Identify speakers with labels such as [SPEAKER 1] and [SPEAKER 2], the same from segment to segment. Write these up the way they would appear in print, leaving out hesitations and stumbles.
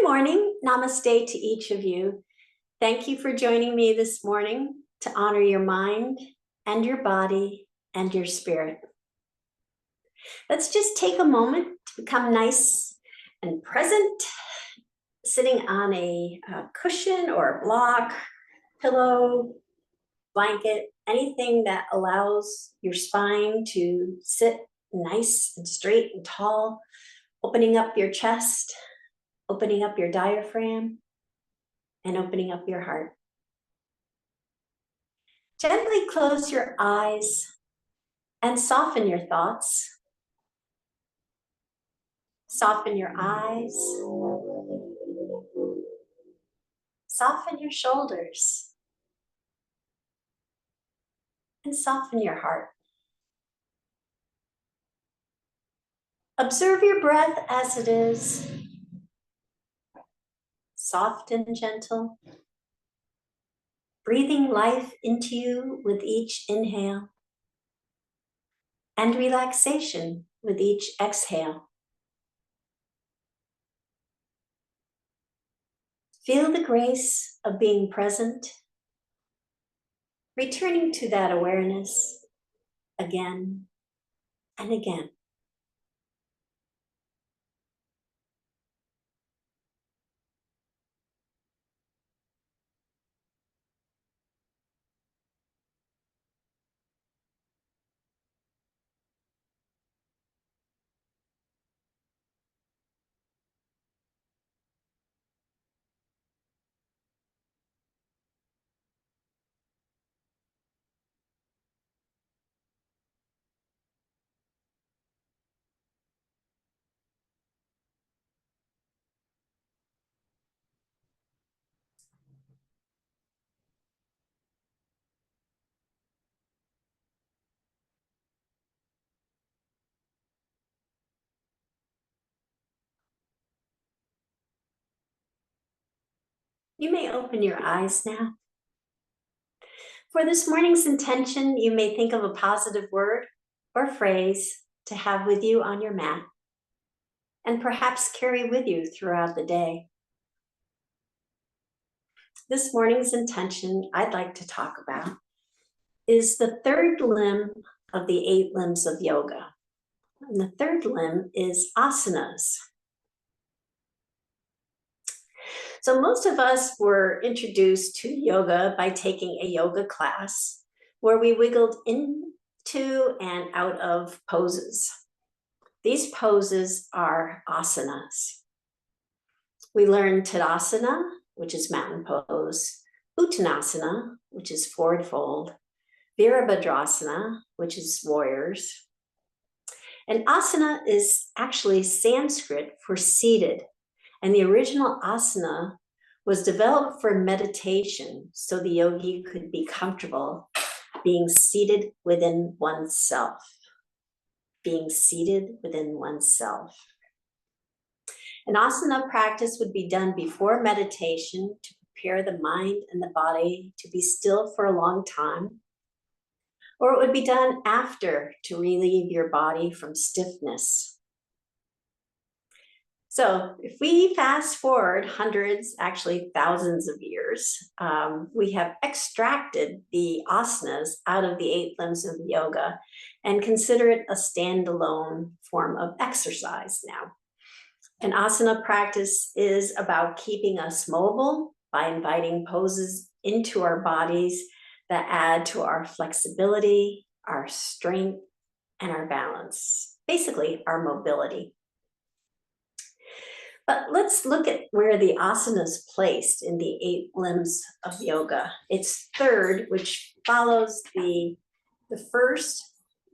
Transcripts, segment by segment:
[SPEAKER 1] morning. Namaste to each of you. Thank you for joining me this morning to honor your mind and your body and your spirit. Let's just take a moment to become nice and present, sitting on a cushion or a block, pillow, blanket, anything that allows your spine to sit nice and straight and tall, opening up your chest, opening up your diaphragm, and opening up your heart. Gently close your eyes and soften your thoughts. Soften your eyes. Soften your shoulders. And soften your heart. Observe your breath as it is. Soft and gentle. Breathing life into you with each inhale. And relaxation with each exhale. Feel the grace of being present, returning to that awareness again and again. You may open your eyes now. For this morning's intention, you may think of a positive word or phrase to have with you on your mat, and perhaps carry with you throughout the day. This morning's intention I'd like to talk about is the third limb of the 8 limbs of yoga. And the third limb is asanas. So most of us were introduced to yoga by taking a yoga class where we wiggled into and out of poses. These poses are asanas. We learned Tadasana, which is mountain pose, Uttanasana, which is forward fold, Virabhadrasana, which is warriors. And asana is actually Sanskrit for seated. And the original asana was developed for meditation so the yogi could be comfortable being seated within oneself. Being seated within oneself. An asana practice would be done before meditation to prepare the mind and the body to be still for a long time, or it would be done after to relieve your body from stiffness. So if we fast forward hundreds, actually thousands of years, we have extracted the asanas out of the 8 limbs of yoga and consider it a standalone form of exercise now. An asana practice is about keeping us mobile by inviting poses into our bodies that add to our flexibility, our strength, and our balance, basically our mobility. But let's look at where the asana is placed in the 8 limbs of yoga. It's third, which follows the first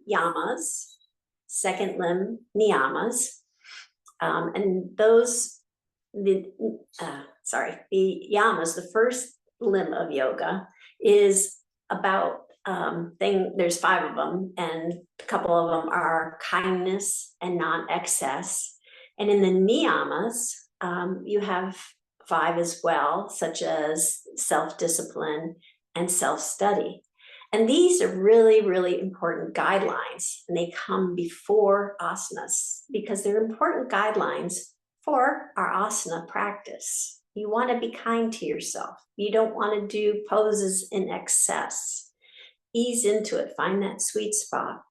[SPEAKER 1] yamas, second limb niyamas, and those, the yamas, the first limb of yoga, is about there's 5 of them, and a couple of them are kindness and non-excess. And in the niyamas, you have 5 as well, such as self-discipline and self-study. And these are really, really important guidelines, and they come before asanas because they're important guidelines for our asana practice, you want to be kind to yourself. You don't want to do poses in excess. Ease into it, find that sweet spot.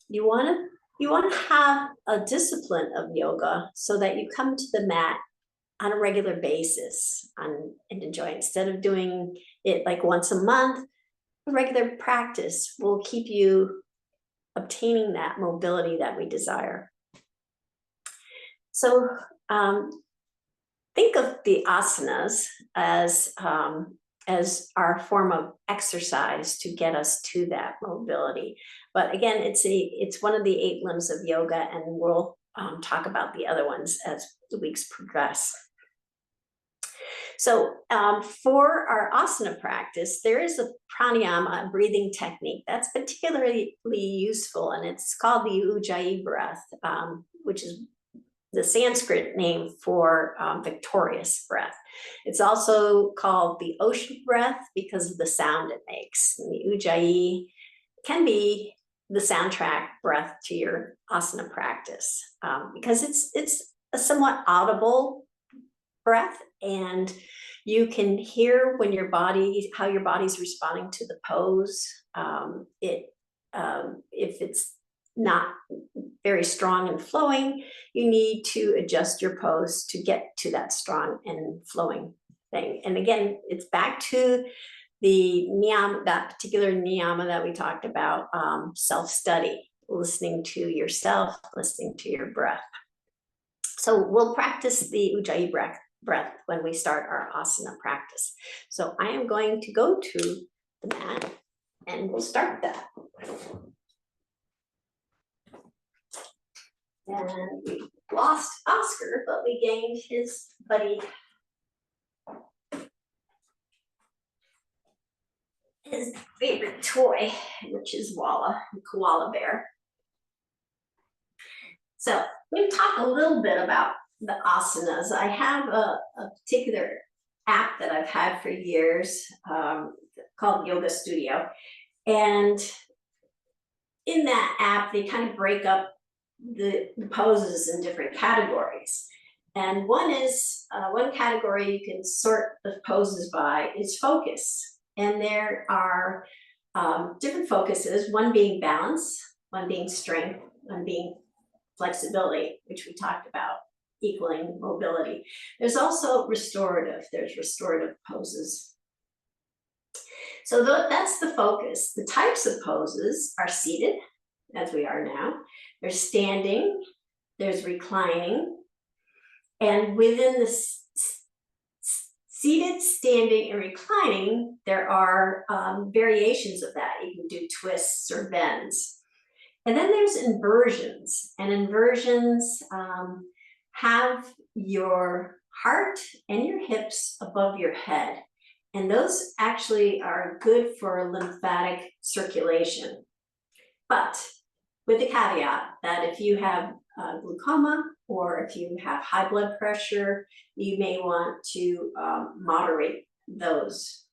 [SPEAKER 1] You want to have a discipline of yoga so that you come to the mat on a regular basis and enjoy it. Instead of doing it like once a month, a regular practice will keep you obtaining that mobility that we desire. So think of the asanas as our form of exercise to get us to that mobility. But again, it's one of the 8 limbs of yoga, and we'll talk about the other ones as the weeks progress. So for our asana practice, there is a pranayama, a breathing technique that's particularly useful, and it's called the Ujjayi breath, which is the Sanskrit name for victorious breath. It's also called the ocean breath because of the sound it makes. And the Ujjayi can be the soundtrack breath to your asana practice because it's a somewhat audible breath, and you can hear when how your body's responding to the pose. If it's not very strong and flowing, you need to adjust your pose to get to that strong and flowing thing. And again, it's back to the niyama, that particular niyama that we talked about, self-study, listening to yourself, listening to your breath. So we'll practice the Ujjayi breath when we start our asana practice. So I am going to go to the mat and we'll start that. And we lost Oscar, but we gained his buddy, his favorite toy, which is Walla, the koala bear. So we'll talk a little bit about the asanas. I have a particular app that I've had for years called Yoga Studio. And in that app, they kind of break up the poses in different categories. And one category you can sort the poses by is focus. And there are different focuses, one being balance, one being strength, one being flexibility, which we talked about, equaling mobility. There's also restorative, there's restorative poses. So that's the focus. The types of poses are seated, as we are now. There's standing, there's reclining, and within the seated, standing, and reclining, there are variations of that. You can do twists or bends. And then there's inversions, and inversions have your heart and your hips above your head. And those actually are good for lymphatic circulation. But with the caveat that if you have glaucoma or if you have high blood pressure, you may want to moderate those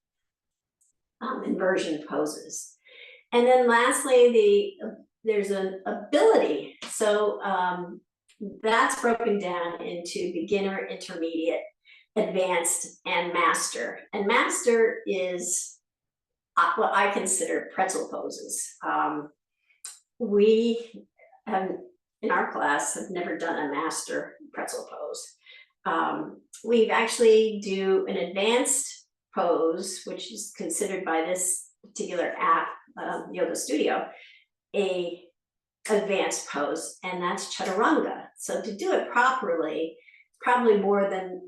[SPEAKER 1] inversion poses. And then lastly, there's an ability. So that's broken down into beginner, intermediate, advanced, and master. And master is what I consider pretzel poses. We have, in our class, have never done a master pretzel pose. We actually do an advanced pose, which is considered by this particular app, Yoga Studio, a advanced pose, and that's chaturanga. So to do it properly, probably more than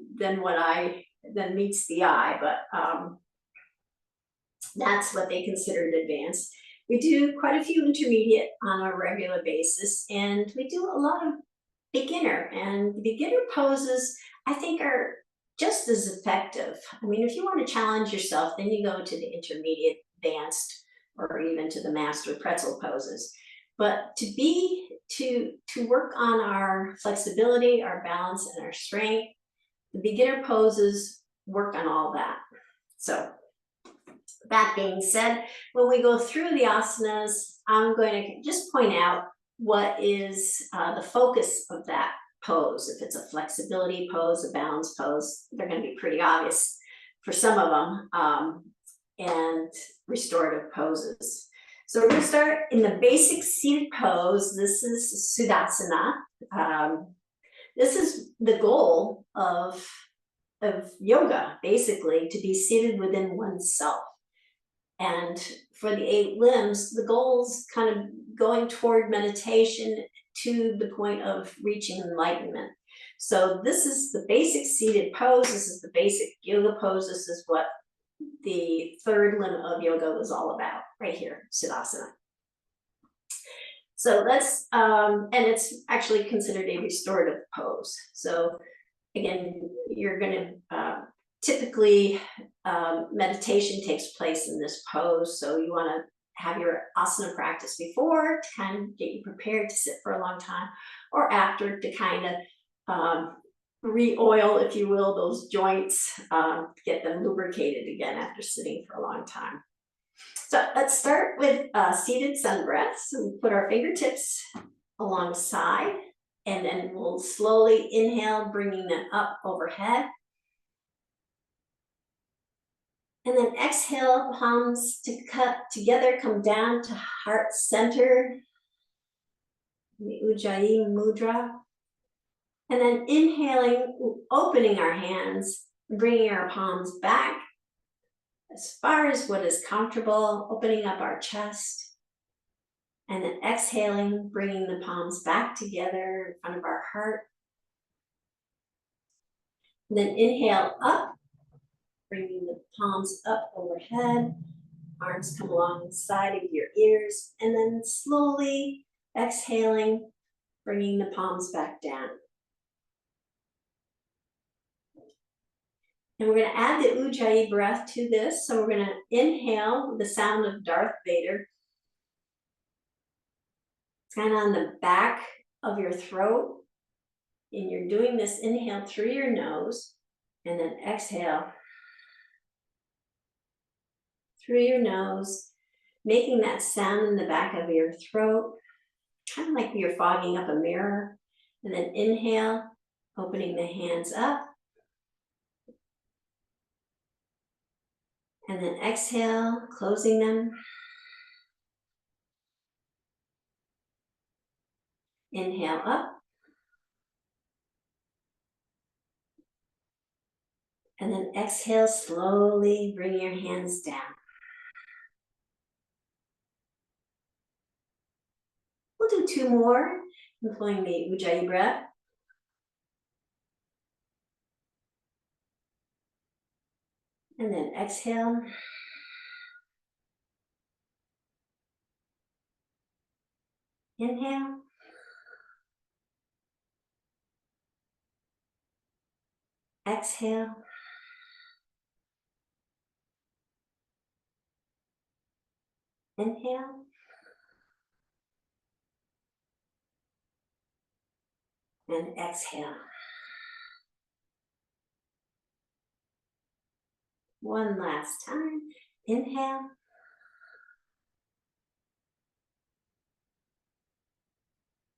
[SPEAKER 1] meets the eye, but that's what they considered advanced. We do quite a few intermediate on a regular basis, and we do a lot of beginner. And beginner poses, I think, are just as effective. I mean, if you want to challenge yourself, then you go to the intermediate, advanced, or even to the master pretzel poses. But to work on our flexibility, our balance, and our strength, the beginner poses work on all that. So that being said, when we go through the asanas, I'm going to just point out what is the focus of that pose. If it's a flexibility pose, a balance pose, they're going to be pretty obvious for some of them, and restorative poses. So we're going to start in the basic seated pose. This is Sukhasana. This is the goal of yoga, basically, to be seated within oneself. And for the 8 limbs, the goal's kind of going toward meditation to the point of reaching enlightenment. So this is the basic seated pose. This is the basic yoga pose. This is what the 3rd limb of yoga was all about, right here, Sukhasana. So let's, and it's actually considered a restorative pose. So again, you're going to typically meditation takes place in this pose. So you want to have your asana practice before to kind of get you prepared to sit for a long time, or after to kind of re-oil, if you will, those joints, get them lubricated again after sitting for a long time. So let's start with seated sun breaths. So we put our fingertips alongside, and then we'll slowly inhale, bringing them up overhead. And then exhale, palms to cut together, come down to heart center, the Ujjayi mudra. And then inhaling, opening our hands, bringing our palms back as far as what is comfortable, opening up our chest. And then exhaling, bringing the palms back together in front of our heart. And then inhale up, bringing the palms up overhead, arms come along the side of your ears, and then slowly exhaling, bringing the palms back down. And we're going to add the Ujjayi breath to this. So we're going to inhale the sound of Darth Vader. It's kind of on the back of your throat. And you're doing this inhale through your nose, and then exhale through your nose, making that sound in the back of your throat, kind of like you're fogging up a mirror. And then inhale, opening the hands up. And then exhale, closing them. Inhale up. And then exhale, slowly bring your hands down. We'll do 2 more, employing the Ujjayi breath. And then exhale. Inhale. Exhale. Inhale. And exhale. One last time. Inhale.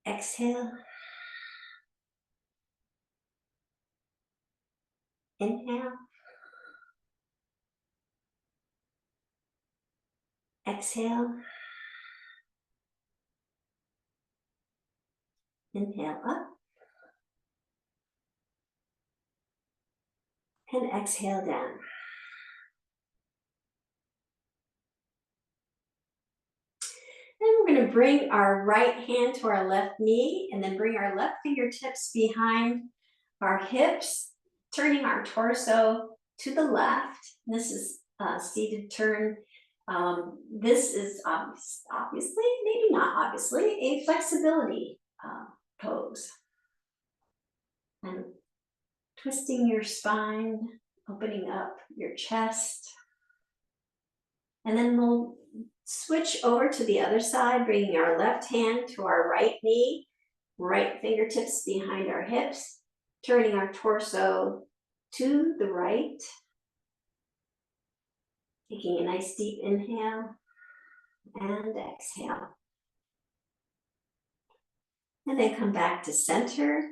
[SPEAKER 1] Exhale. Inhale. Exhale. Inhale up. And exhale down. Then we're going to bring our right hand to our left knee, and then bring our left fingertips behind our hips, turning our torso to the left. This is a seated turn. This is obviously, maybe not obviously, a flexibility pose. And twisting your spine, opening up your chest. And then we'll switch over to the other side, bringing our left hand to our right knee, right fingertips behind our hips, turning our torso to the right. Taking a nice deep inhale and exhale. And then come back to center.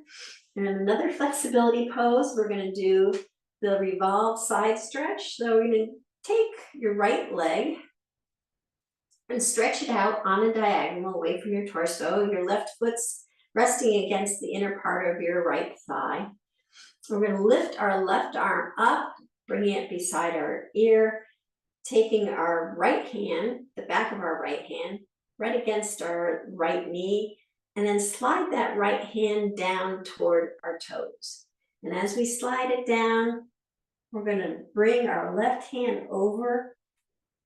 [SPEAKER 1] And another flexibility pose, we're gonna do the revolve side stretch. So we're gonna take your right leg and stretch it out on a diagonal away from your torso. Your left foot's resting against the inner part of your right thigh. We're gonna lift our left arm up, bringing it beside our ear, taking our right hand, the back of our right hand, right against our right knee, and then slide that right hand down toward our toes. And as we slide it down, we're gonna bring our left hand over,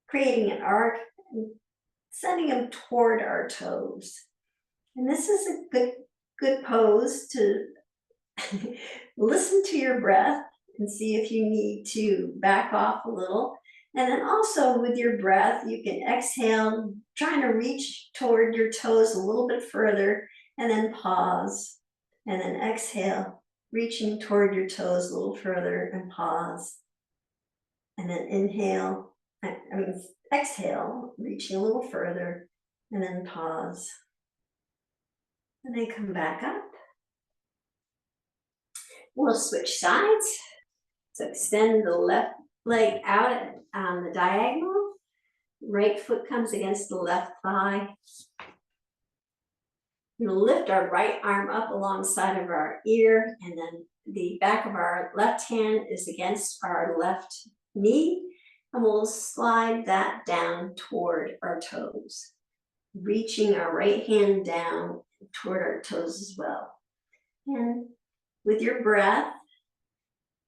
[SPEAKER 1] creating an arc, and sending them toward our toes. And this is a good pose to listen to your breath and see if you need to back off a little. And then also with your breath, you can exhale, trying to reach toward your toes a little bit further, and then pause. And then exhale, reaching toward your toes a little further and pause. And then exhale, reaching a little further, and then pause. And then come back up. We'll switch sides. So extend the left leg out on the diagonal. Right foot comes against the left thigh. We'll lift our right arm up alongside of our ear, and then the back of our left hand is against our left knee, and we'll slide that down toward our toes, reaching our right hand down toward our toes as well. And with your breath,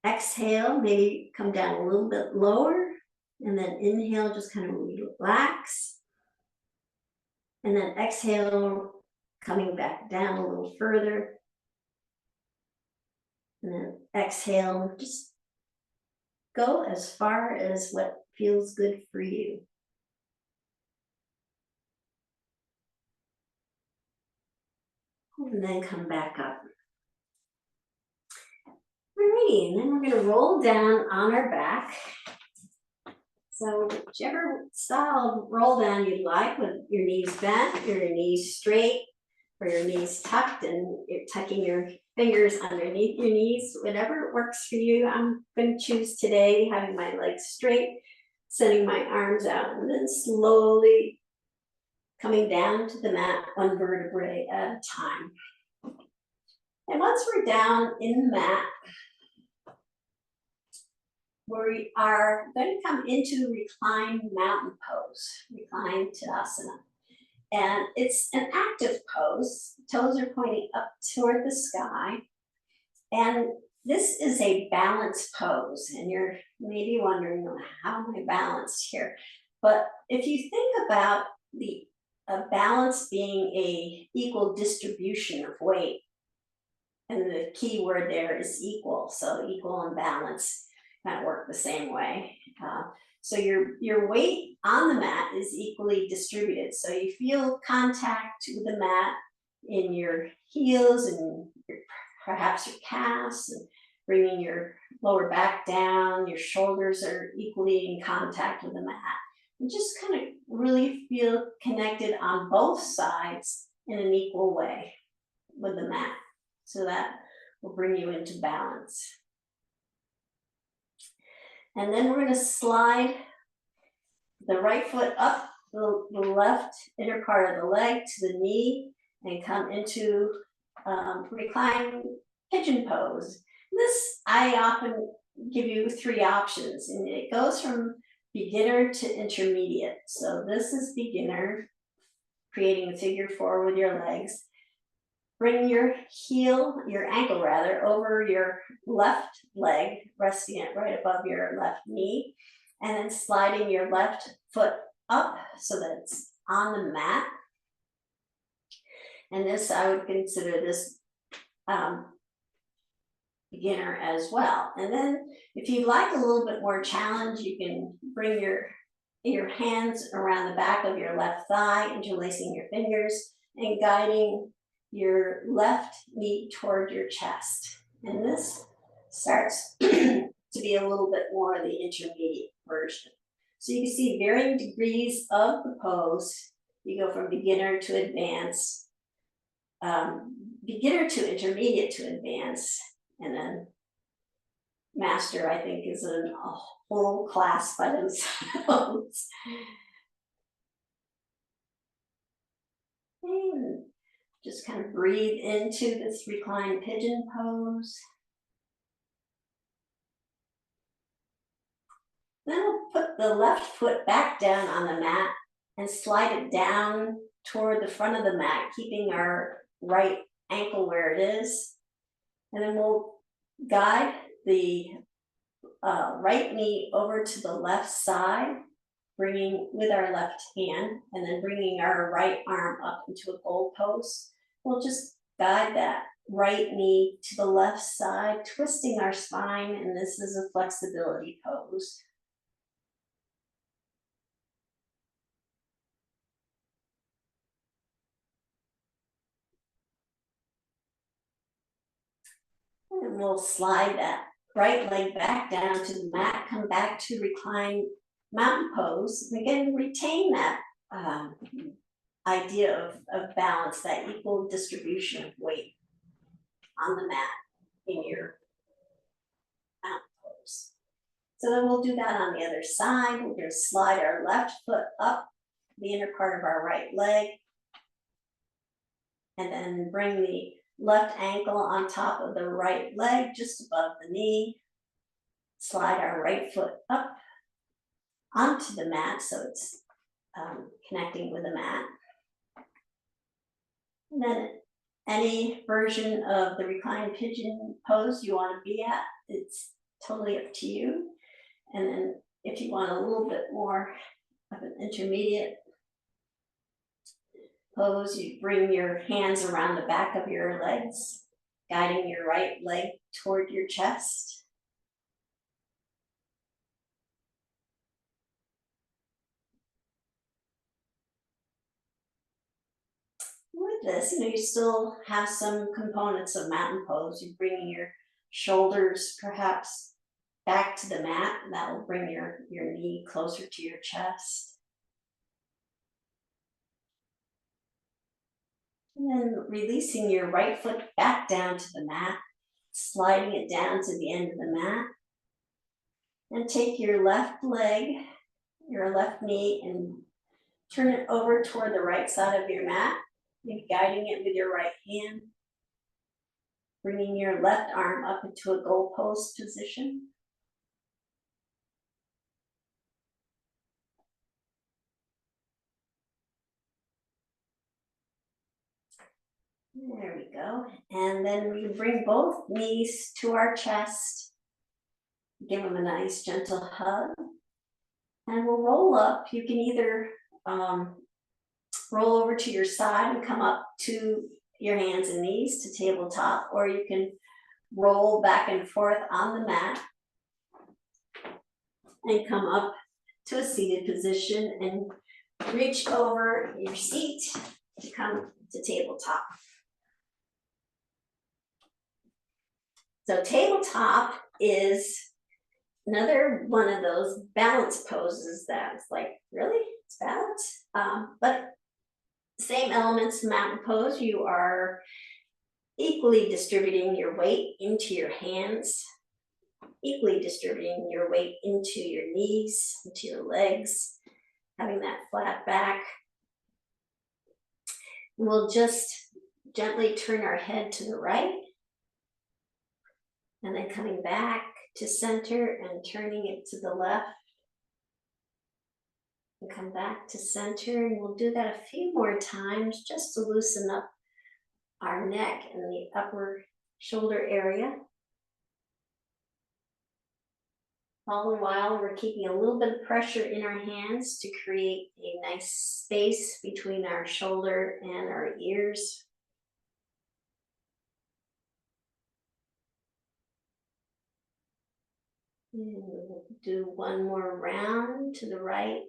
[SPEAKER 1] exhale, maybe come down a little bit lower, and then inhale, just kind of relax. And then exhale, coming back down a little further. And then exhale, just go as far as what feels good for you. And then come back up. Alrighty, and then we're gonna roll down on our back. So whichever style of roll down you'd like, with your knees bent, your knees straight, or your knees tucked, and you're tucking your fingers underneath your knees, whatever works for you. I'm going to choose today having my legs straight, sending my arms out, and then slowly coming down to the mat, one vertebrae at a time. And once we're down in the mat, we are going to come into reclined mountain pose, reclined Asana. And it's an active pose. Toes are pointing up toward the sky. And this is a balanced pose. And you're maybe wondering, well, how am I balanced here? But if you think about the balance being a equal distribution of weight, and the key word there is equal. So equal and balance kind of work the same way. So your weight on the mat is equally distributed. So you feel contact with the mat in your heels and perhaps your calves, and bringing your lower back down. Your shoulders are equally in contact with the mat. And just kind of really feel connected on both sides in an equal way with the mat. So that will bring you into balance. And then we're going to slide the right foot up the left inner part of the leg to the knee and come into reclined pigeon pose. This, I often give you 3 options, and it goes from beginner to intermediate. So this is beginner, creating a figure 4 with your legs. Bring your ankle rather, over your left leg, resting it right above your left knee, and then sliding your left foot up so that it's on the mat. And this, I would consider this beginner as well. And then if you like a little bit more challenge, you can bring your hands around the back of your left thigh, interlacing your fingers and guiding your left knee toward your chest. And this starts to be a little bit more of the intermediate version. So you can see varying degrees of the pose. You go from beginner to advanced, beginner to intermediate to advanced, and then master, I think, is a whole class by themselves. And just kind of breathe into this reclined pigeon pose. Then we'll put the left foot back down on the mat and slide it down toward the front of the mat, keeping our right ankle where it is. And then we'll guide the right knee over to the left side, bringing with our left hand, and then bringing our right arm up into a goal pose. We'll just guide that right knee to the left side, twisting our spine, and this is a flexibility pose. And we'll slide that right leg back down to the mat, come back to reclined mountain pose, and again, retain that idea of balance, that equal distribution of weight on the mat in your mountain pose. So then we'll do that on the other side. We're going to slide our left foot up the inner part of our right leg, and then bring the left ankle on top of the right leg, just above the knee. Slide our right foot up onto the mat so it's connecting with the mat. And then any version of the reclined pigeon pose you want to be at, it's totally up to you. And then if you want a little bit more of an intermediate pose, you bring your hands around the back of your legs, guiding your right leg toward your chest. With this, you still have some components of mountain pose. You're bringing your shoulders perhaps back to the mat, and that will bring your knee closer to your chest. And then releasing your right foot back down to the mat, sliding it down to the end of the mat. And take your left leg, your left knee, and turn it over toward the right side of your mat, guiding it with your right hand. Bringing your left arm up into a goalpost position. There we go. And then we bring both knees to our chest. Give them a nice gentle hug. And we'll roll up. You can either roll over to your side and come up to your hands and knees to tabletop, or you can roll back and forth on the mat and come up to a seated position and reach over your seat to come to tabletop. So tabletop is another one of those balance poses that's like, really? It's balance? But same elements, mountain pose. You are equally distributing your weight into your hands, equally distributing your weight into your knees, into your legs, having that flat back. We'll just gently turn our head to the right, and then coming back to center and turning it to the left. And come back to center, and we'll do that a few more times just to loosen up our neck and the upper shoulder area. All the while, we're keeping a little bit of pressure in our hands to create a nice space between our shoulder and our ears. And we'll do one more round to the right,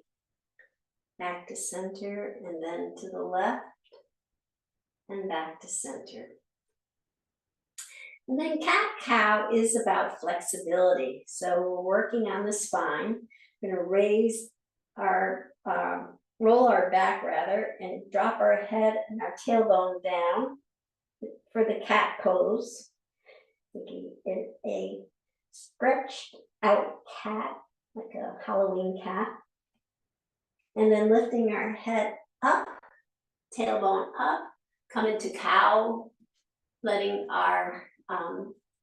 [SPEAKER 1] back to center, and then to the left, and back to center. And then cat-cow is about flexibility. So we're working on the spine. We're going to raise our, roll our back rather, and drop our head and our tailbone down. for the cat pose. Thinking in a stretched out cat, like a Halloween cat. And then lifting our head up, tailbone up, coming to cow, letting our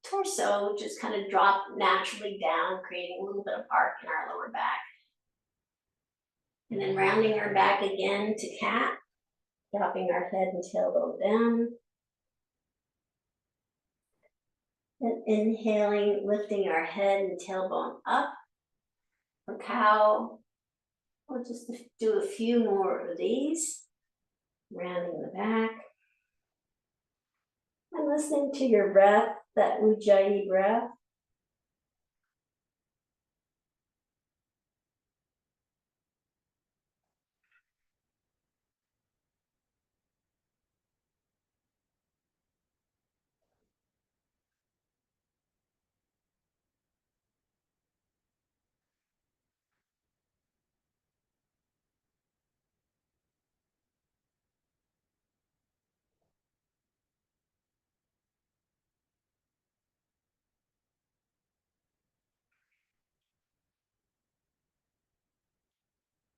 [SPEAKER 1] torso just kind of drop naturally down, creating a little bit of arc in our lower back. And then rounding our back again to cat, dropping our head and tailbone down. And inhaling, lifting our head and tailbone up for cow. We'll just do a few more of these. Rounding the back. And listening to your breath, that Ujjayi breath.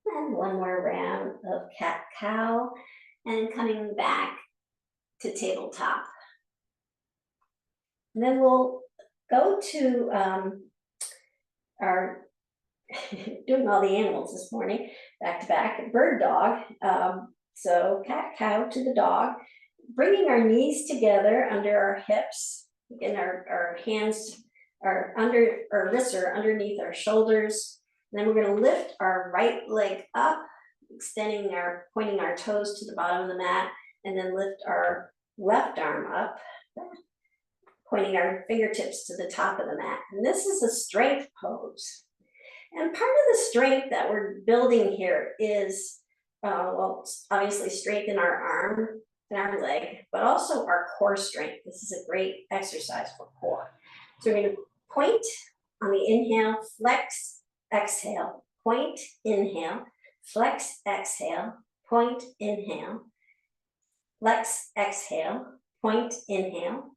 [SPEAKER 1] And one more round of cat-cow, and coming back to tabletop. And then we'll go to our, doing all the animals this morning, back to back, bird dog. So cat-cow to the dog, bringing our knees together under our hips, and our hands are under, our wrists are underneath our shoulders. And then we're going to lift our right leg up, pointing our toes to the bottom of the mat, and then lift our left arm up, pointing our fingertips to the top of the mat. And this is a strength pose. And part of the strength that we're building here is, well, obviously strengthen our arm and our leg, but also our core strength. This is a great exercise for core. So we're going to point on the inhale, flex, exhale, point, inhale, flex, exhale, point, inhale, flex, exhale, point, inhale,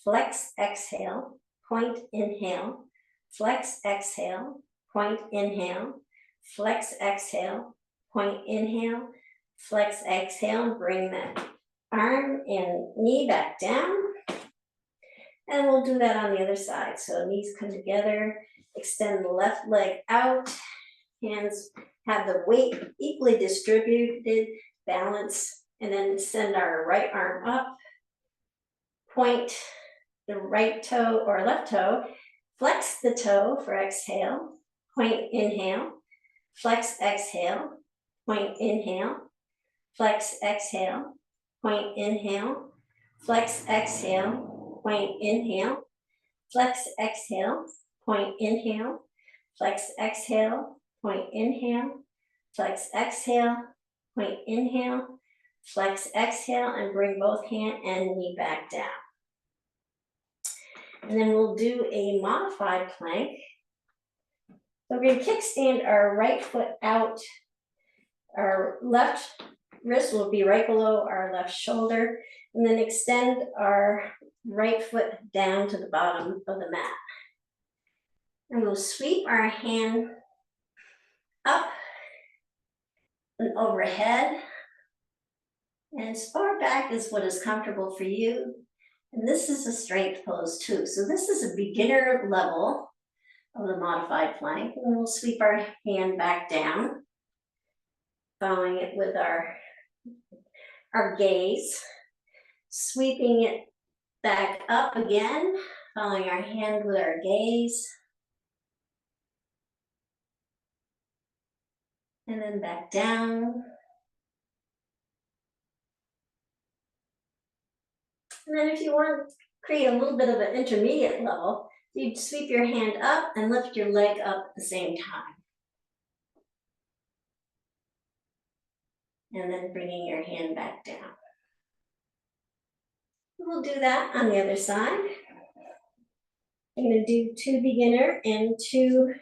[SPEAKER 1] flex, exhale, point, inhale, flex, exhale, point, inhale, flex, exhale, point, inhale, flex, exhale, and bring that arm and knee back down. And we'll do that on the other side. So knees come together, extend the left leg out, hands have the weight equally distributed, balance, and then send our right arm up, point the right toe or left toe, flex the toe for exhale, point, inhale, flex, exhale, point, inhale, flex, exhale, point, inhale, flex, exhale, point, inhale, flex, exhale, point, inhale, flex, exhale, point, inhale, flex, exhale, point, inhale, flex, exhale, and bring both hand and knee back down. And then we'll do a modified plank. So we're going to kickstand our right foot out. Our left wrist will be right below our left shoulder, and then extend our right foot down to the bottom of the mat. And we'll sweep our hand up and overhead, and as far back as what is comfortable for you. And this is a strength pose too. So this is a beginner level of the modified plank. And we'll sweep our hand back down, following it with our gaze, sweeping it back up again, following our hand with our gaze, and then back down. And then if you want to create a little bit of an intermediate level, you'd sweep your hand up and lift your leg up at the same time. And then bringing your hand back down. We'll do that on the other side. I'm going to do 2 beginner and 2,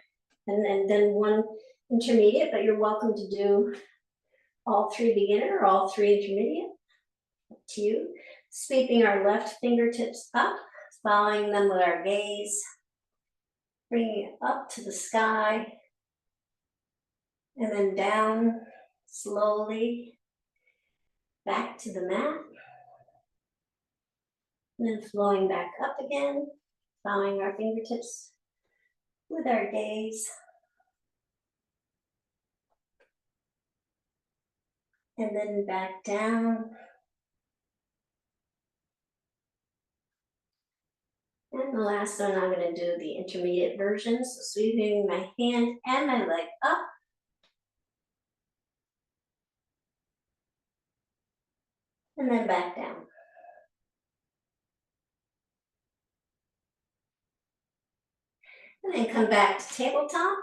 [SPEAKER 1] and then 1 intermediate, but you're welcome to do all 3 beginner or all 3 intermediate, up to you. Sweeping our left fingertips up, following them with our gaze, bringing it up to the sky, and then down slowly, back to the mat, and then flowing back up again, following our fingertips with our gaze, and then back down. And the last one, I'm going to do the intermediate version, so sweeping my hand and my leg up, and then back down. And then come back to tabletop.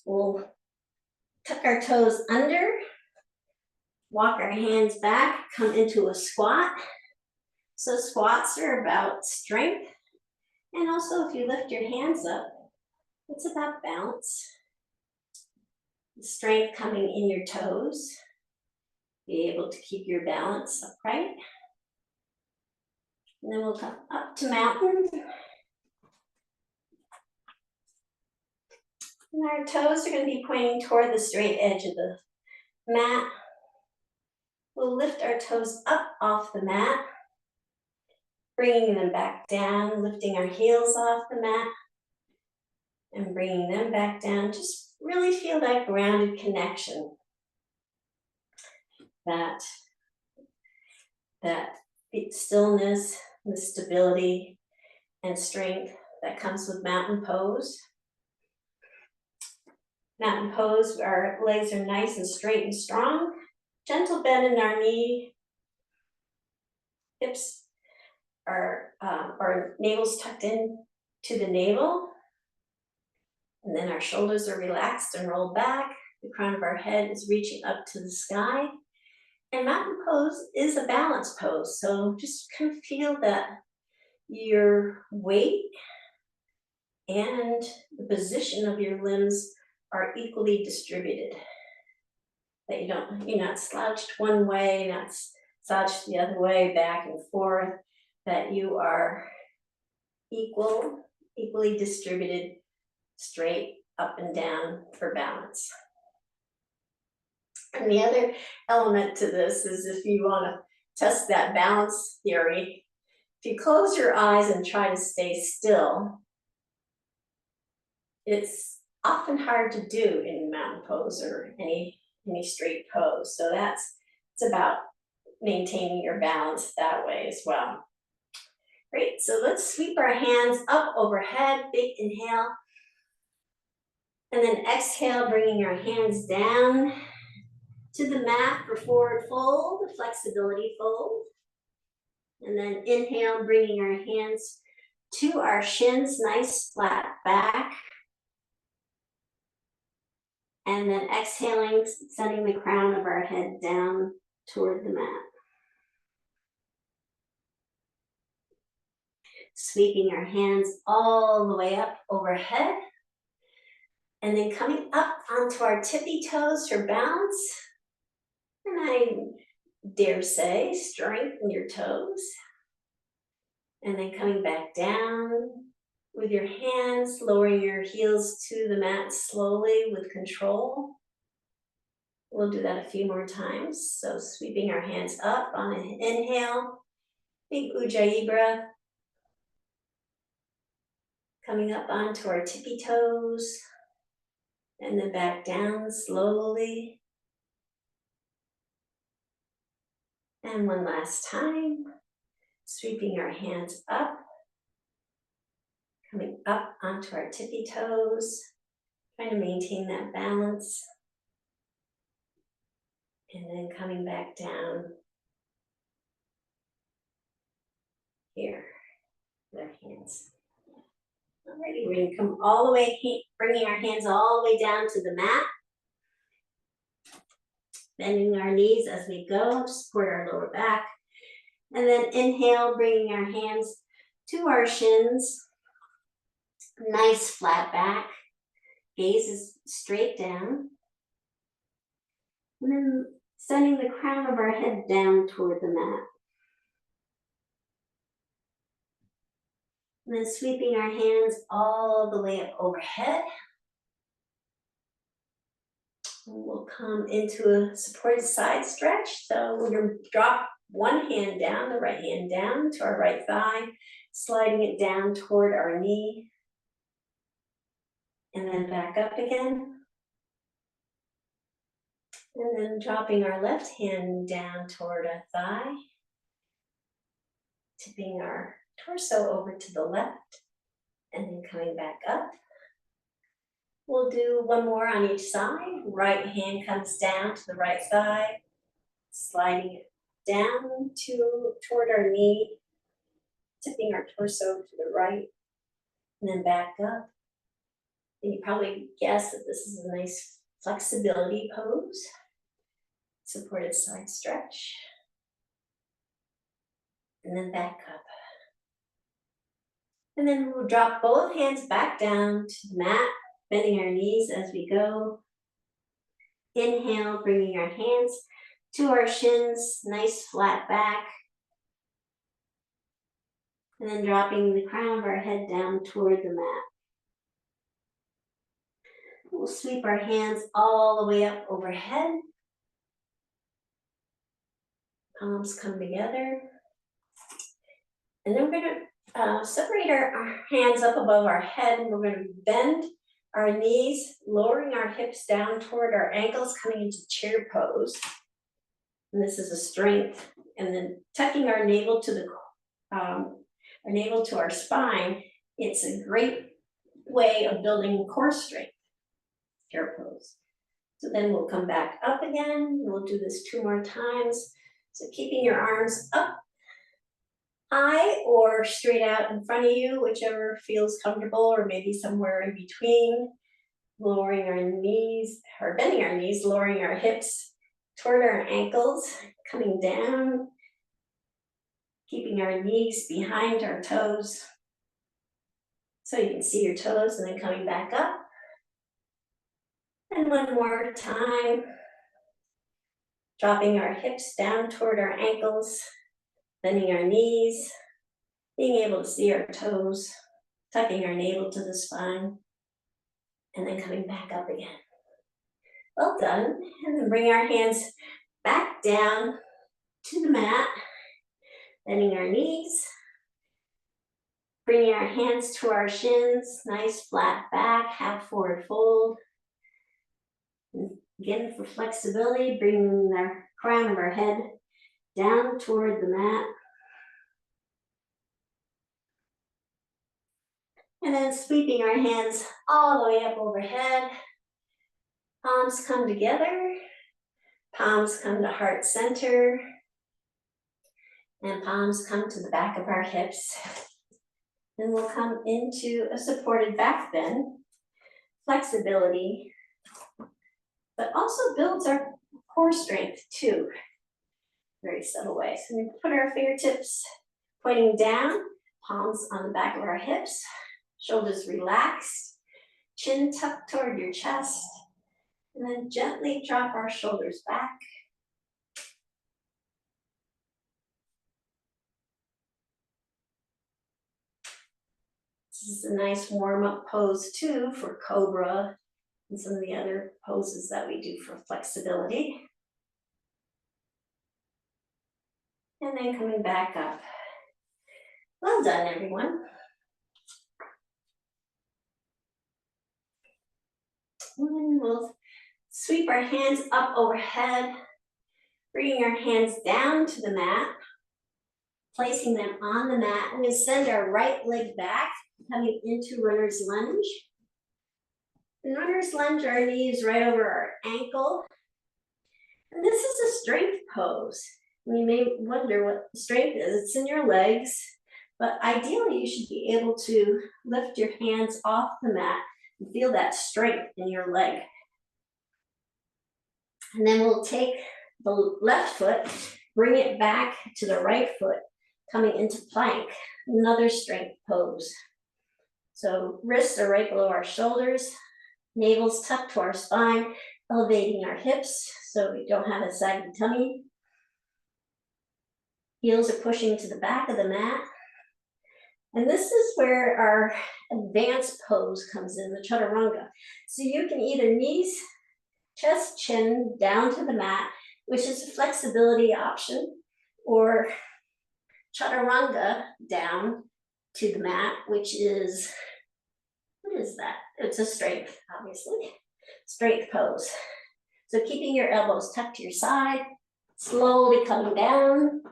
[SPEAKER 1] We'll tuck our toes under, walk our hands back, come into a squat. So squats are about strength. And also if you lift your hands up, it's about balance. Strength coming in your toes. Be able to keep your balance upright. And then we'll come up to mountain. And our toes are going to be pointing toward the straight edge of the mat. We'll lift our toes up off the mat, bringing them back down, lifting our heels off the mat, and bringing them back down. Just really feel that grounded connection, that stillness, the stability and strength that comes with mountain pose. Mountain pose, our legs are nice and straight and strong. Gentle bend in our knee. Hips are, our navel's tucked in to the navel. And then our shoulders are relaxed and rolled back. The crown of our head is reaching up to the sky. And mountain pose is a balance pose. So just kind of feel that your weight and the position of your limbs are equally distributed. That you're not slouched one way, not slouched the other way, back and forth, that you are equally distributed, straight up and down for balance. And the other element to this is if you want to test that balance theory, if you close your eyes and try to stay still, it's often hard to do in mountain pose or any straight pose. So it's about maintaining your balance that way as well. Great, so let's sweep our hands up overhead, big inhale. And then exhale, bringing our hands down to the mat for forward fold, the flexibility fold. And then inhale, bringing our hands to our shins, nice flat back. And then exhaling, sending the crown of our head down toward the mat. Sweeping our hands all the way up overhead. And then coming up onto our tippy toes for balance. And I dare say, strengthen your toes. And then coming back down with your hands, lowering your heels to the mat slowly with control. We'll do that a few more times. So sweeping our hands up on an inhale, big Ujjayi breath. Coming up onto our tippy toes. And then back down slowly. And one last time, sweeping our hands up, coming up onto our tippy toes, trying to maintain that balance. And then coming back down here with our hands. Alrighty, we're going to come all the way, bringing our hands all the way down to the mat. Bending our knees as we go, support our lower back. And then inhale, bringing our hands to our shins. Nice flat back. Gaze is straight down. And then Sending the crown of our head down toward the mat. And then sweeping our hands all the way up overhead. And we'll come into a supported side stretch. So we're going to drop one hand down, the right hand down to our right thigh, sliding it down toward our knee. And then back up again. And then dropping our left hand down toward our thigh. Tipping our torso over to the left. And then coming back up. We'll do one more on each side. Right hand comes down to the right thigh, sliding it down toward our knee, tipping our torso to the right, and then back up. And you probably guess that this is a nice flexibility pose. Supported side stretch. And then back up. And then we'll drop both hands back down to the mat, bending our knees as we go. Inhale, bringing our hands to our shins, nice flat back. And then dropping the crown of our head down toward the mat. We'll sweep our hands all the way up overhead. Palms come together. And then we're going to separate our hands up above our head, and we're going to bend our knees, lowering our hips down toward our ankles, coming into chair pose. And this is a strength. And then tucking our navel to our spine. It's a great way of building core strength. Chair pose. So then we'll come back up again. We'll do this 2 more times. So keeping your arms up high or straight out in front of you, whichever feels comfortable, or maybe somewhere in between. Lowering our knees, or bending our knees, lowering our hips toward our ankles, coming down, keeping our knees behind our toes. So you can see your toes, and then coming back up. And one more time. Dropping our hips down toward our ankles, bending our knees, being able to see our toes, tucking our navel to the spine, and then coming back up again. Well done. And then bring our hands back down to the mat, bending our knees, bringing our hands to our shins, nice flat back, half forward fold. And again, for flexibility, bringing the crown of our head down toward the mat. And then sweeping our hands all the way up overhead. Palms come together. Palms come to heart center. And palms come to the back of our hips. Then we'll come into a supported back bend. Flexibility, but also builds our core strength too. Very subtle way. So we put our fingertips pointing down, palms on the back of our hips, shoulders relaxed, chin tucked toward your chest, and then gently drop our shoulders back. This is a nice warm-up pose too for Cobra and some of the other poses that we do for flexibility. And then coming back up. Well done, everyone. And we'll sweep our hands up overhead, bringing our hands down to the mat, placing them on the mat. We're going to send our right leg back, coming into runner's lunge. In runner's lunge, our knee is right over our ankle. And this is a strength pose. You may wonder what strength is. It's in your legs, but ideally you should be able to lift your hands off the mat and feel that strength in your leg. And then we'll take the left foot, bring it back to the right foot, coming into plank, another strength pose. So wrists are right below our shoulders, navel's tucked to our spine, elevating our hips so we don't have a saggy tummy. Heels are pushing to the back of the mat. And this is where our advanced pose comes in, the chaturanga. So you can either knees, chest, chin down to the mat, which is a flexibility option, or chaturanga down to the mat, which is, what is that? It's a strength, obviously, strength pose. So keeping your elbows tucked to your side, slowly coming down,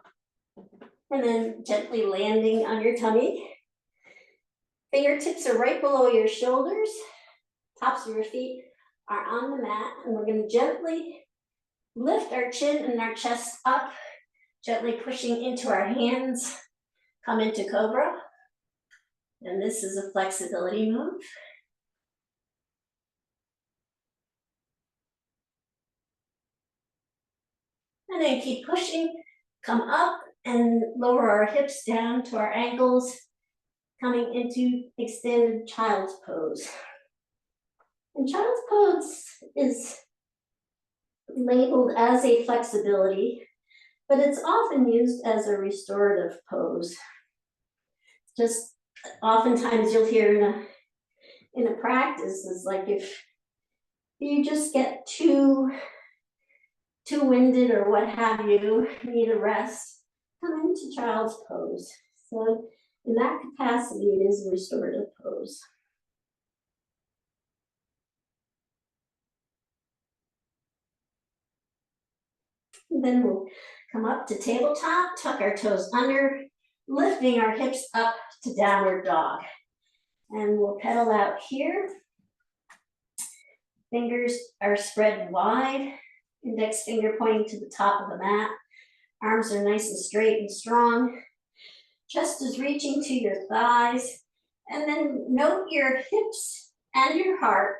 [SPEAKER 1] and then gently landing on your tummy. Fingertips are right below your shoulders, tops of your feet are on the mat, and we're going to gently lift our chin and our chest up, gently pushing into our hands, come into cobra. And this is a flexibility move. And then keep pushing, come up and lower our hips down to our ankles, coming into extended child's pose. And child's pose is labeled as a flexibility, but it's often used as a restorative pose. Just oftentimes you'll hear in a practice is like if you just get too winded or what have you, need a rest, come into child's pose. So in that capacity, it is a restorative pose. And then we'll come up to tabletop, tuck our toes under, lifting our hips up to downward dog. And we'll pedal out here. Fingers are spread wide, index finger pointing to the top of the mat. Arms are nice and straight and strong. Chest is reaching to your thighs. And then note your hips and your heart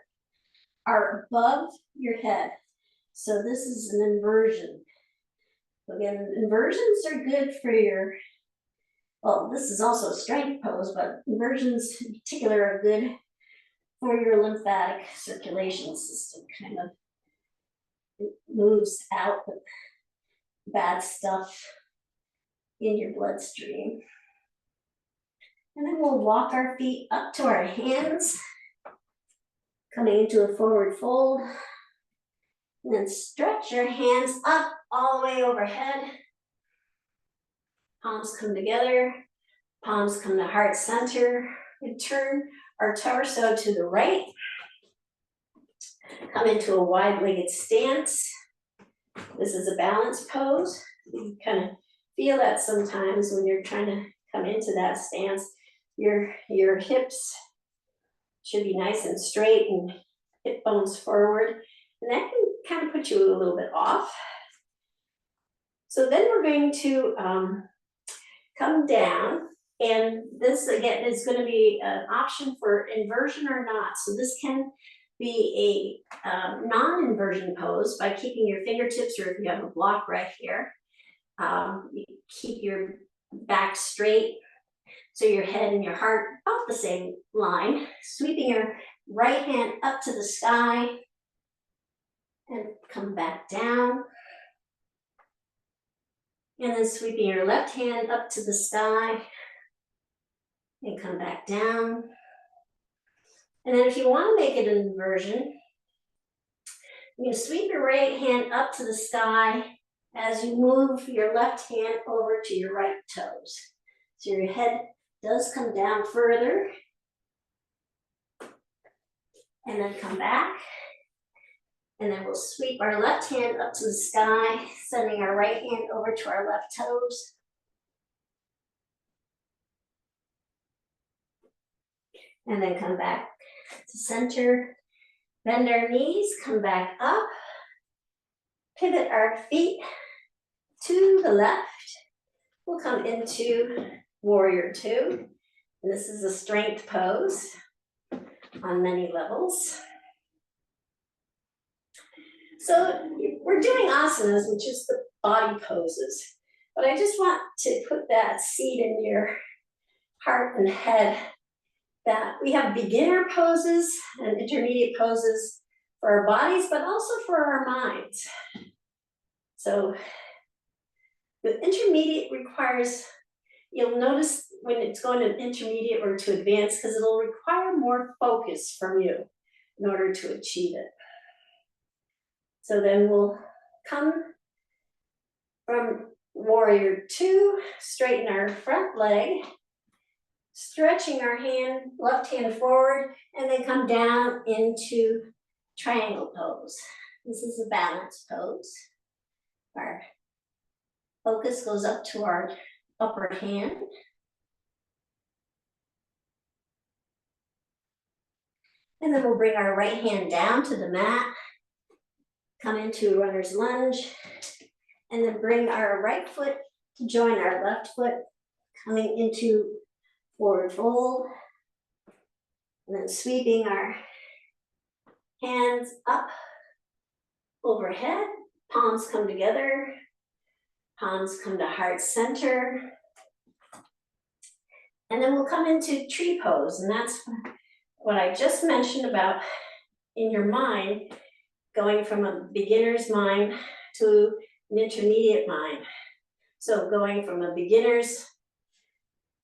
[SPEAKER 1] are above your head. So this is an inversion. Again, inversions are good for your, well, this is also a strength pose, but inversions in particular are good for your lymphatic circulation system. Kind of it moves out the bad stuff in your bloodstream. And then we'll walk our feet up to our hands, coming into a forward fold. And then stretch your hands up all the way overhead. Palms come together, palms come to heart center. We turn our torso to the right. Come into a wide-legged stance. This is a balance pose. You kind of feel that sometimes when you're trying to come into that stance. Your hips should be nice and straight and hip bones forward. And that can kind of put you a little bit off. So then we're going to come down, and this again is going to be an option for inversion or not. So this can be a non-inversion pose by keeping your fingertips, or if you have a block right here, you keep your back straight, so your head and your heart about the same line, sweeping your right hand up to the sky, and come back down. And then sweeping your left hand up to the sky and come back down. And then if you want to make it an inversion, you sweep your right hand up to the sky as you move your left hand over to your right toes. So your head does come down further. And then come back. And then we'll sweep our left hand up to the sky, sending our right hand over to our left toes. And then come back to center, bend our knees, come back up, pivot our feet to the left. We'll come into warrior two. And this is a strength pose on many levels. So we're doing asanas, which is the body poses, but I just want to put that seed in your heart and head that we have beginner poses and intermediate poses, for our bodies, but also for our minds. So the intermediate requires, you'll notice when it's going to intermediate or to advanced, because it'll require more focus from you in order to achieve it. So then we'll come from warrior two, straighten our front leg, stretching our hand, left hand forward, and then come down into triangle pose. This is a balance pose. Our focus goes up to our upper hand. And then we'll bring our right hand down to the mat, come into runner's lunge, and then bring our right foot to join our left foot, coming into forward fold, and then sweeping our hands up overhead, palms come together, palms come to heart center, and then we'll come into tree pose, and that's what I just mentioned about in your mind, going from a beginner's mind to an intermediate mind. So going from a beginner's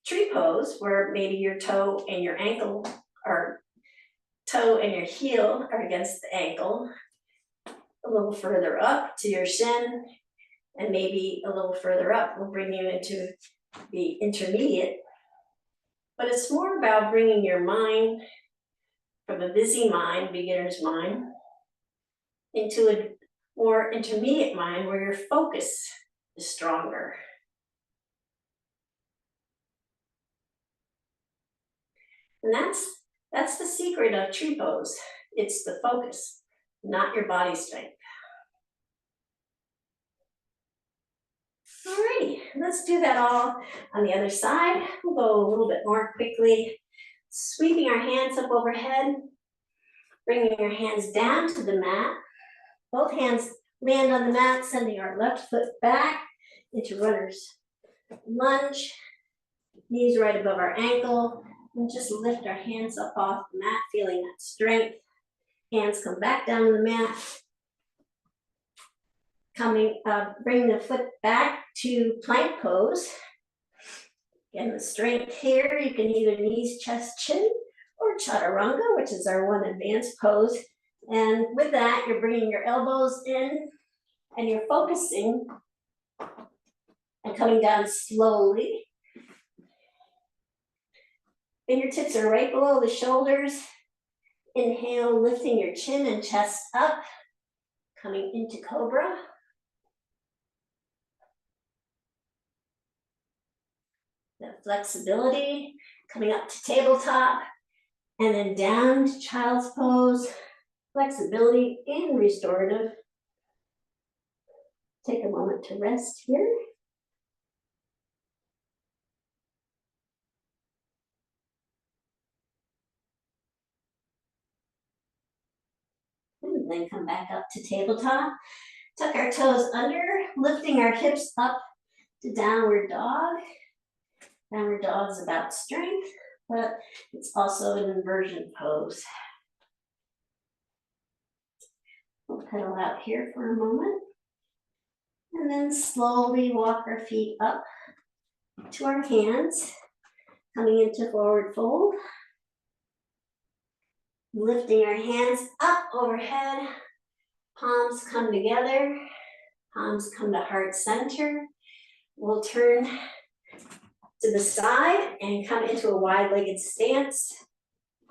[SPEAKER 1] tree pose, where maybe your toe and your ankle, or toe and your heel are against the ankle, a little further up to your shin, and maybe a little further up will bring you into the intermediate. But it's more about bringing your mind from a busy mind, beginner's mind, into a more intermediate mind where your focus is stronger. And that's the secret of tree pose. It's the focus, not your body strength. Alrighty, let's do that all on the other side. We'll go a little bit more quickly. Sweeping our hands up overhead, bringing your hands down to the mat. Both hands land on the mat, sending our left foot back into runner's lunge. Knees right above our ankle. And just lift our hands up off the mat, feeling that strength. Hands come back down to the mat. Bring the foot back to plank pose. Again, the strength here, you can either knees, chest, chin, or chaturanga, which is our one advanced pose. And with that, you're bringing your elbows in and you're focusing and coming down slowly. Fingertips are right below the shoulders. Inhale, lifting your chin and chest up, coming into cobra. The flexibility, coming up to tabletop, and then down to child's pose. Flexibility and restorative. Take a moment to rest here. And then come back up to tabletop. Tuck our toes under, lifting our hips up to downward dog. Downward dog is about strength, but it's also an inversion pose. We'll pedal out here for a moment. And then slowly walk our feet up to our hands, coming into forward fold. Lifting our hands up overhead, palms come together, palms come to heart center. We'll turn to the side and come into a wide-legged stance.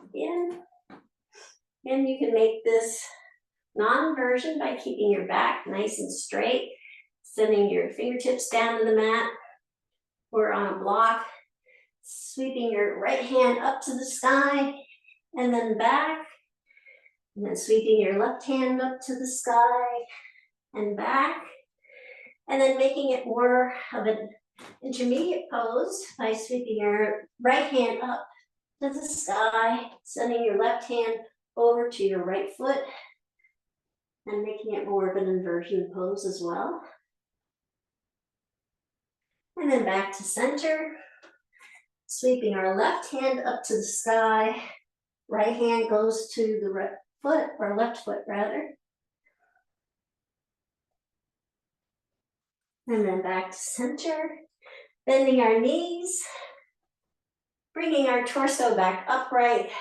[SPEAKER 1] Again, and you can make this non-inversion by keeping your back nice and straight, sending your fingertips down to the mat or on a block, sweeping your right hand up to the sky and then back, and then sweeping your left hand up to the sky and back, and then making it more of an intermediate pose by sweeping your right hand up to the sky, sending your left hand over to your right foot, and making it more of an inversion pose as well. And then back to center, sweeping our left hand up to the sky, right hand goes to the foot, or left foot rather. And then back to center, bending our knees, bringing our torso back upright,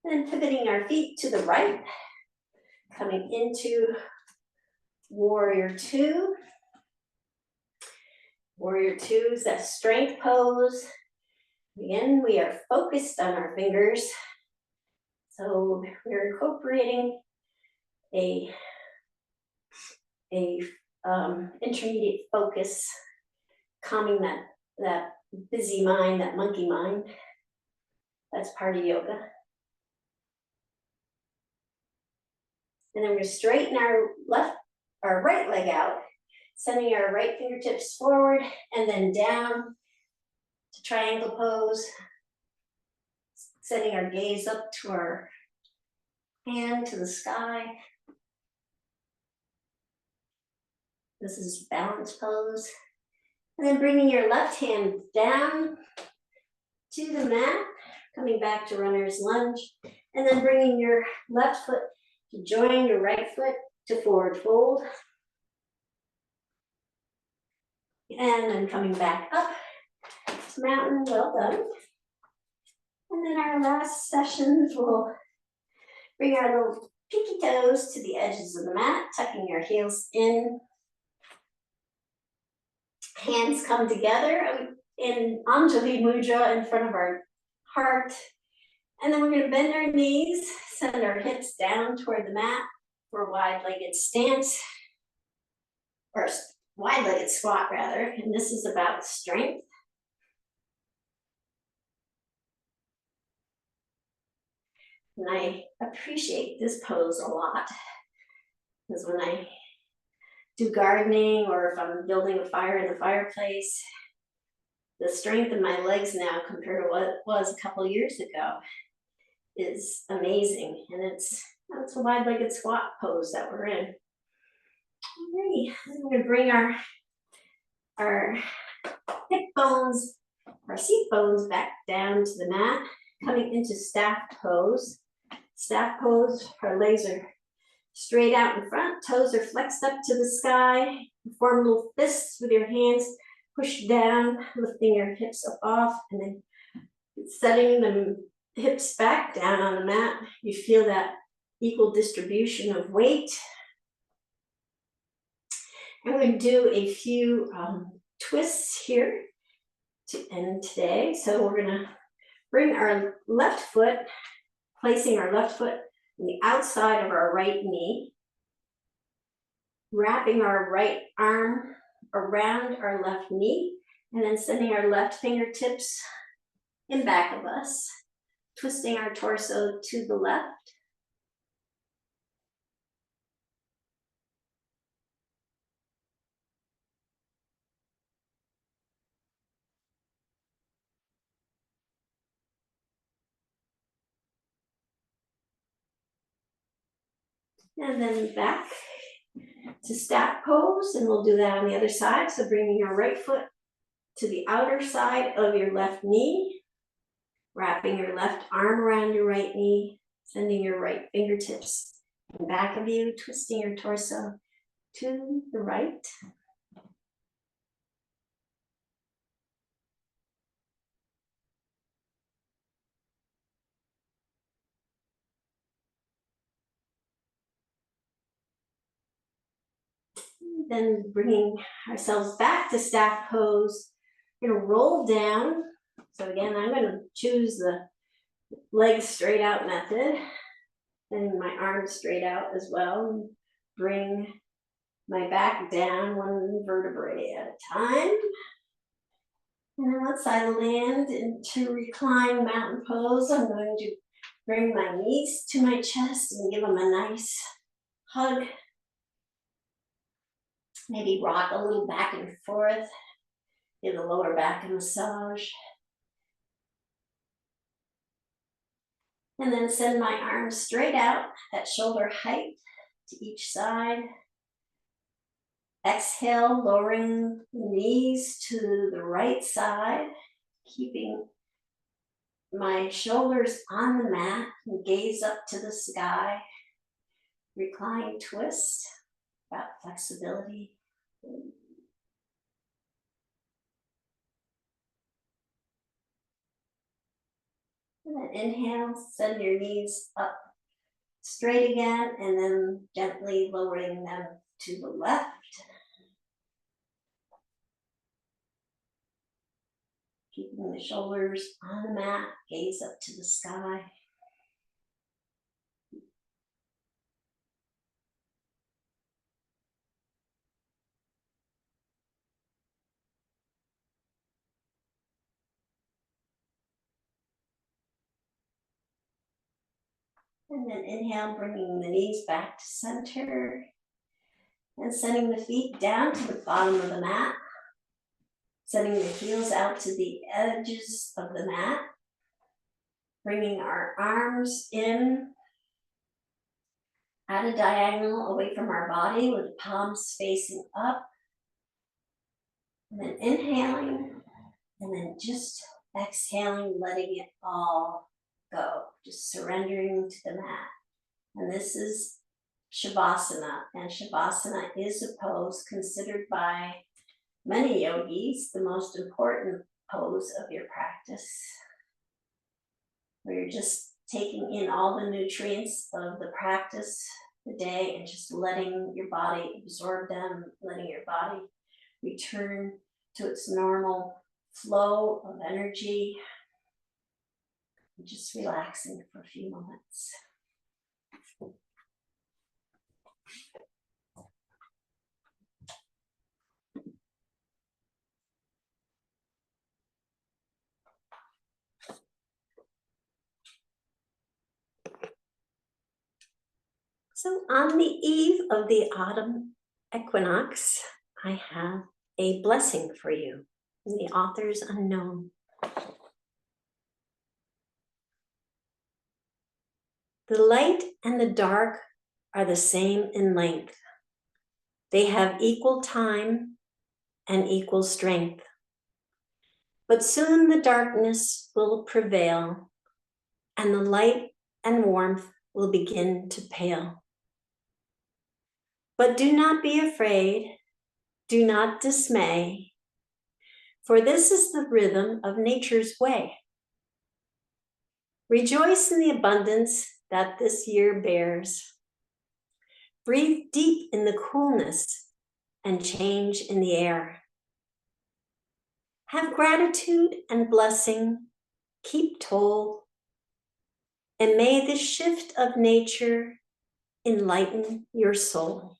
[SPEAKER 1] and pivoting our feet to the right, coming into warrior two. Warrior two is that strength pose. Again, we are focused on our fingers. So we're incorporating a intermediate focus, calming that busy mind, that monkey mind. That's part of yoga. And then we're gonna straighten our right leg out, sending our right fingertips forward and then down to triangle pose, setting our gaze up to our hand to the sky. This is balance pose. And then bringing your left hand down to the mat, coming back to runner's lunge, and then bringing your left foot to join your right foot to forward fold. And then coming back up to mountain, well done. And then our last session, we'll bring our little pinky toes to the edges of the mat, tucking your heels in. Hands come together in Anjali Mudra in front of our heart. And then we're going to bend our knees, send our hips down toward the mat for wide-legged stance, or wide-legged squat rather. And this is about strength. And I appreciate this pose a lot, because when I do gardening or if I'm building a fire in the fireplace, the strength of my legs now compared to what it was a couple of years ago is amazing. And it's a wide-legged squat pose that we're in. Alrighty, I'm going to bring our hip bones, our seat bones back down to the mat, coming into staff pose. Staff pose, our legs are straight out in front, toes are flexed up to the sky. Form little fists with your hands, push down, lifting your hips up off, and then setting the hips back down on the mat. You feel that equal distribution of weight. And we're going to do a few twists here to end today. So we're going to bring our left foot, placing our left foot on the outside of our right knee, wrapping our right arm around our left knee, and then sending our left fingertips in back of us, twisting our torso to the left. And then back to staff pose, and we'll do that on the other side. So bringing your right foot to the outer side of your left knee, wrapping your left arm around your right knee, sending your right fingertips in back of you, twisting your torso to the right. Then bringing ourselves back to staff pose, we're going to roll down. So again, I'm going to choose the legs straight out method, and my arms straight out as well. Bring my back down one vertebrae at a time. And then once I land into reclined mountain pose, I'm going to bring my knees to my chest and give them a nice hug. Maybe rock a little back and forth, give the lower back a massage. And then send my arms straight out at shoulder height to each side. Exhale, lowering the knees to the right side, keeping my shoulders on the mat and gaze up to the sky. Recline twist, about flexibility. And then inhale, send your knees up straight again, and then gently lowering them to the left. Keeping the shoulders on the mat, gaze up to the sky. And then inhale, bringing the knees back to center. And sending the feet down to the bottom of the mat. Sending the heels out to the edges of the mat. Bringing our arms in at a diagonal away from our body with the palms facing up. And then inhaling, and then just exhaling, letting it all go. Just surrendering to the mat. And this is Shavasana. And Shavasana is a pose considered by many yogis the most important pose of your practice, where you're just taking in all the nutrients of the practice, the day, and just letting your body absorb them, letting your body return to its normal flow of energy, and just relaxing for a few moments. So on the eve of the autumn equinox, I have a blessing for you. The author's unknown. The light and the dark are the same in length. They have equal time and equal strength. But soon the darkness will prevail, and the light and warmth will begin to pale. But do not be afraid, do not dismay, for this is the rhythm of nature's way. Rejoice in the abundance that this year bears. Breathe deep in the coolness and change in the air. Have gratitude and blessing, keep toll, and may the shift of nature enlighten your soul.